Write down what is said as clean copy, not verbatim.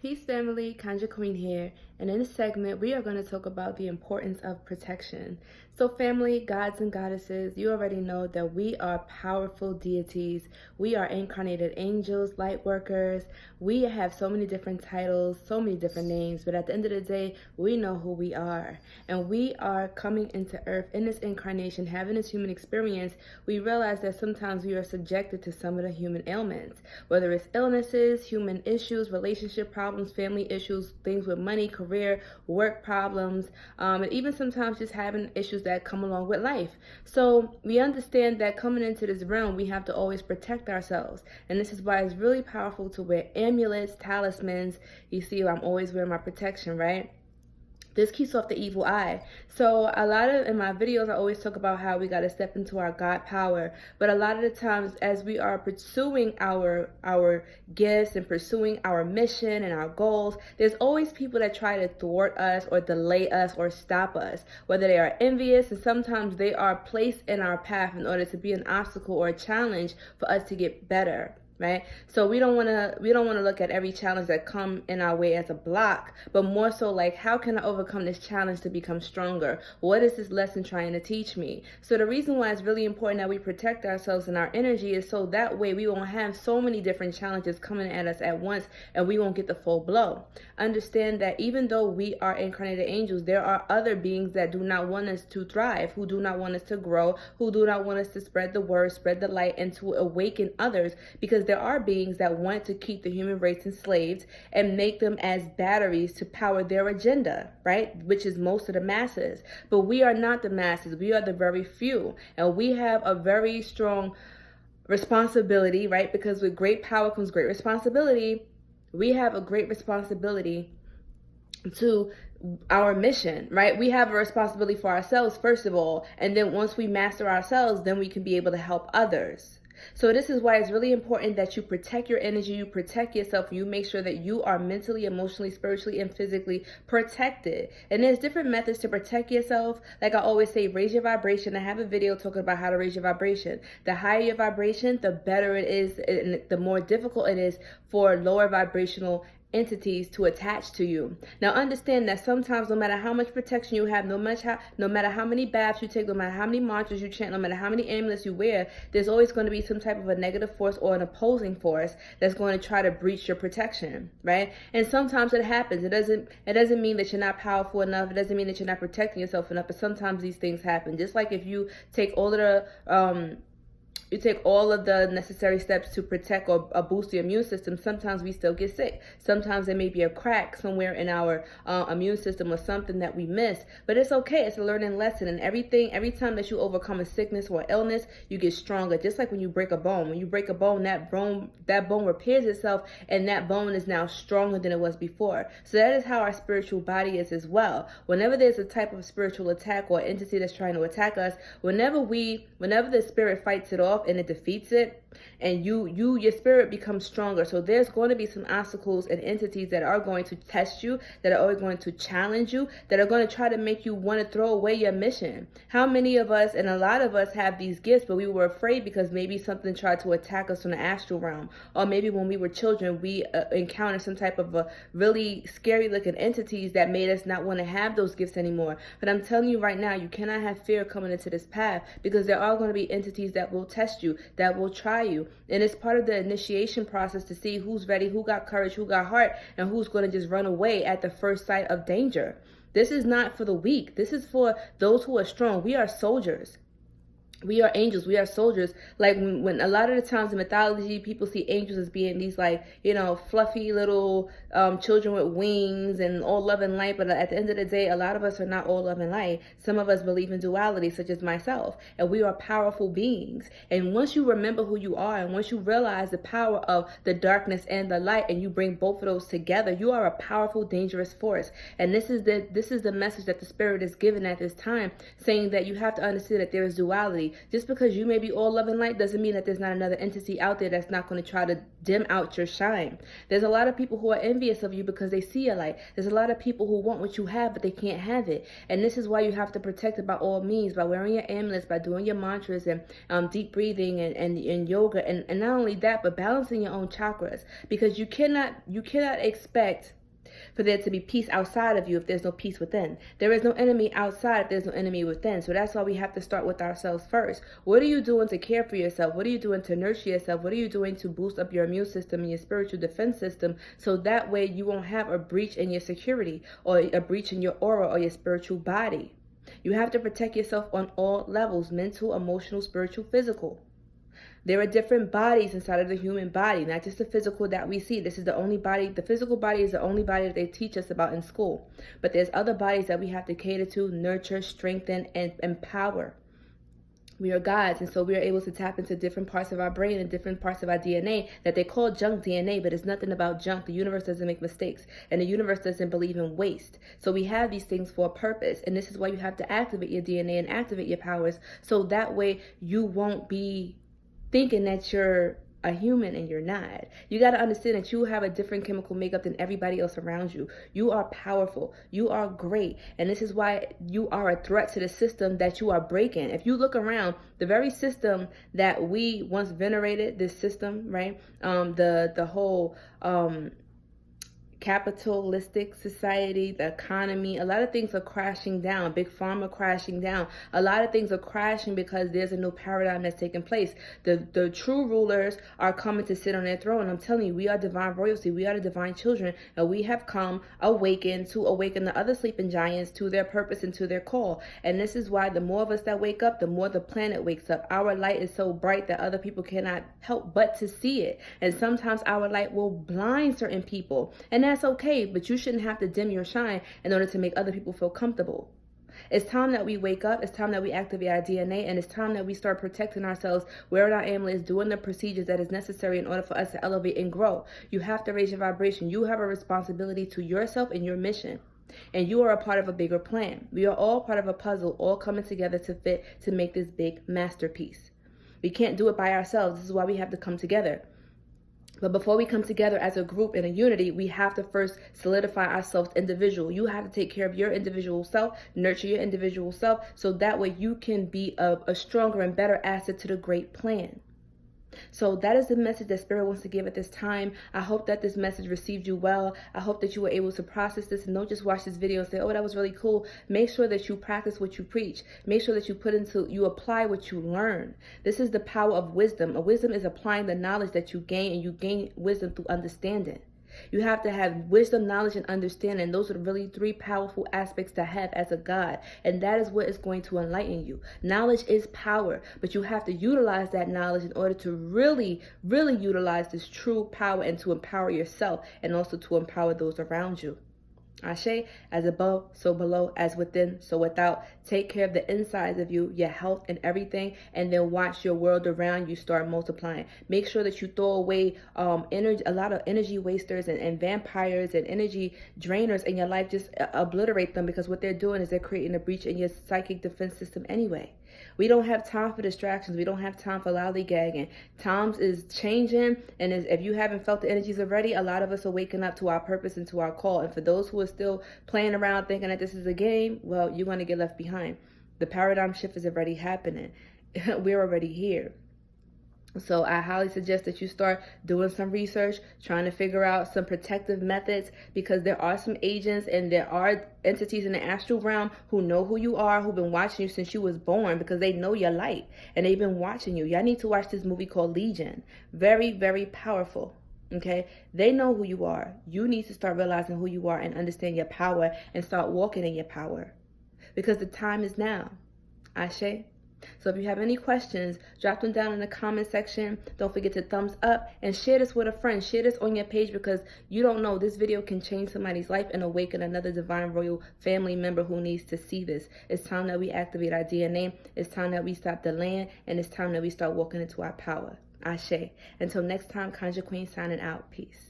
Peace family, Conjurequeen here, and in this segment we are going to talk about the importance of protection. So family, gods and goddesses, you already know that we are powerful deities. We are incarnated angels, light workers. We have so many different titles, so many different names, but at the end of the day, we know who we are. And we are coming into earth in this incarnation, having this human experience. We realize that sometimes we are subjected to some of the human ailments, whether it's illnesses, human issues, relationship problems, family issues, things with money, career, work problems, and even sometimes just having issues that come along with life. So we understand that coming into this realm, we have to always protect ourselves. And this is why it's really powerful to wear amulets, talismans. You see, I'm always wearing my protection, right? This keeps off the evil eye. So a lot of in my videos I always talk about how we got to step into our God power, but a lot of the times as we are pursuing our gifts and pursuing our mission and our goals, there's always people that try to thwart us or delay us or stop us, whether they are envious, and sometimes they are placed in our path in order to be an obstacle or a challenge for us to get better. Right? So we don't want to look at every challenge that come in our way as a block, but more so like, how can I overcome this challenge to become stronger? What is this lesson trying to teach me? So the reason why it's really important that we protect ourselves and our energy is so that way we won't have so many different challenges coming at us at once and we won't get the full blow. Understand that even though we are incarnated angels, there are other beings that do not want us to thrive, who do not want us to grow, who do not want us to spread the word, spread the light, and to awaken others, because there are beings that want to keep the human race enslaved and make them as batteries to power their agenda, right? Which is most of the masses. But we are not the masses. We are the very few. And we have a very strong responsibility, right? Because with great power comes great responsibility. We have a great responsibility to our mission, right? We have a responsibility for ourselves, first of all. And then once we master ourselves, then we can be able to help others. So this is why it's really important that you protect your energy, you protect yourself, you make sure that you are mentally, emotionally, spiritually, and physically protected. And there's different methods to protect yourself. Like I always say, raise your vibration. I have a video talking about how to raise your vibration. The higher your vibration, the better it is, and the more difficult it is for lower vibrational entities to attach to you. Now understand that sometimes no matter how much protection you have, no matter how many baths you take, no matter how many mantras you chant, no matter how many amulets you wear, there's always going to be some type of a negative force or an opposing force that's going to try to breach your protection, right? And sometimes it happens. It doesn't mean that you're not powerful enough. It doesn't mean that you're not protecting yourself enough, but sometimes these things happen. Just like if you take all of the necessary steps to protect or boost the immune system, sometimes we still get sick. Sometimes there may be a crack somewhere in our immune system or something that we miss. But it's okay. It's a learning lesson. And every time that you overcome a sickness or illness, you get stronger. Just like when you break a bone. When you break a bone, that bone repairs itself, and that bone is now stronger than it was before. So that is how our spiritual body is as well. Whenever there's a type of spiritual attack or entity that's trying to attack us, whenever the spirit fights it off, and it defeats it, and your spirit becomes stronger. So there's going to be some obstacles and entities that are going to test you, that are always going to challenge you, that are going to try to make you want to throw away your mission. How many of us, and a lot of us, have these gifts, but we were afraid because maybe something tried to attack us from the astral realm, or maybe when we were children we encountered some type of a really scary looking entities that made us not want to have those gifts anymore. But I'm telling you right now, you cannot have fear coming into this path, because there are going to be entities that will test you, that will try you. And it's part of the initiation process to see who's ready, who got courage, who got heart, and who's going to just run away at the first sight of danger. This is not for the weak. This is for those who are strong. We are soldiers. We are angels. We are soldiers. Like when a lot of the times in mythology, people see angels as being these fluffy little children with wings and all love and light. But at the end of the day, a lot of us are not all love and light. Some of us believe in duality, such as myself. And we are powerful beings. And once you remember who you are, and once you realize the power of the darkness and the light, and you bring both of those together, you are a powerful, dangerous force. And this is the message that the Spirit is giving at this time, saying that you have to understand that there is duality. reality. Just because you may be all love and light doesn't mean that there's not another entity out there that's not going to try to dim out your shine. There's a lot of people who are envious of you because they see your light. There's a lot of people who want what you have, but they can't have it. And this is why you have to protect it by all means, by wearing your amulets, by doing your mantras and deep breathing and yoga. And not only that, but balancing your own chakras. Because you cannot expect for there to be peace outside of you if there's no peace within. There is no enemy outside if there's no enemy within. So that's why we have to start with ourselves first. What are you doing to care for yourself? What are you doing to nurture yourself? What are you doing to boost up your immune system and your spiritual defense system, so that way you won't have a breach in your security or a breach in your aura or your spiritual body? You have to protect yourself on all levels: mental, emotional, spiritual, physical. There are different bodies inside of the human body, not just the physical that we see. This is the only body. The physical body is the only body that they teach us about in school. But there's other bodies that we have to cater to, nurture, strengthen, and empower. We are gods, and so we are able to tap into different parts of our brain and different parts of our DNA that they call junk DNA, but it's nothing about junk. The universe doesn't make mistakes, and the universe doesn't believe in waste. So we have these things for a purpose, and this is why you have to activate your DNA and activate your powers, so that way you won't be thinking that you're a human and you're not. You got to understand that you have a different chemical makeup than everybody else around you. You are powerful. You are great. And this is why you are a threat to the system that you are breaking. If you look around, the very system that we once venerated, this system, right? The whole capitalistic society, the economy, a lot of things are crashing down. Big pharma crashing down. A lot of things are crashing because there's a new paradigm that's taking place. The true rulers are coming to sit on their throne. I'm telling you, we are divine royalty. We are the divine children, and we have come awaken the other sleeping giants to their purpose and to their call. And this is why the more of us that wake up, the more the planet wakes up. Our light is so bright that other people cannot help but to see it. And sometimes our light will blind certain people, and that's okay, but you shouldn't have to dim your shine in order to make other people feel comfortable. It's time that we wake up. It's time that we activate our DNA, and it's time that we start protecting ourselves, wearing our amulets, doing the procedures that is necessary in order for us to elevate and grow. You have to raise your vibration. You have a responsibility to yourself and your mission, and you are a part of a bigger plan. We are all part of a puzzle, all coming together to fit to make this big masterpiece. We can't do it by ourselves. This is why we have to come together. But before we come together as a group in a unity, we have to first solidify ourselves individual. You have to take care of your individual self, nurture your individual self, so that way you can be a stronger and better asset to the great plan. So that is the message that Spirit wants to give at this time. I hope that this message received you well. I hope that you were able to process this and don't just watch this video and say, oh, that was really cool. Make sure that you practice what you preach. Make sure that you apply what you learn. This is the power of wisdom. Wisdom is applying the knowledge that you gain, and you gain wisdom through understanding. You have to have wisdom, knowledge, and understanding. Those are really three powerful aspects to have as a God. And that is what is going to enlighten you. Knowledge is power, but you have to utilize that knowledge in order to really, really utilize this true power and to empower yourself and also to empower those around you. Ashe, as above, so below, as within, so without. Take care of the insides of you, your health and everything, and then watch your world around you start multiplying. Make sure that you throw away energy, a lot of energy wasters and vampires and energy drainers in your life. Just obliterate them, because what they're doing is they're creating a breach in your psychic defense system anyway. We don't have time for distractions. We don't have time for lollygagging. Times is changing, and if you haven't felt the energies already, a lot of us are waking up to our purpose and to our call. And for those who are still playing around thinking that this is a game, well, you're going to get left behind. The paradigm shift is already happening. We're already here. So I highly suggest that you start doing some research, trying to figure out some protective methods, because there are some agents and there are entities in the astral realm who know who you are, who've been watching you since you was born, because they know your light and they've been watching you. Y'all need to watch this movie called Legion. Very, very powerful. Okay, they know who you are. You need to start realizing who you are and understand your power and start walking in your power, because the time is now. Ashe. So if you have any questions, drop them down in the comment section. Don't forget to thumbs up and share this with a friend. Share this on your page, because you don't know, this video can change somebody's life and awaken another divine royal family member who needs to see this. It's time that we activate our DNA. It's time that we stop delaying, and it's time that we start walking into our power. Ashe. Until next time, Conjurequeen signing out. Peace.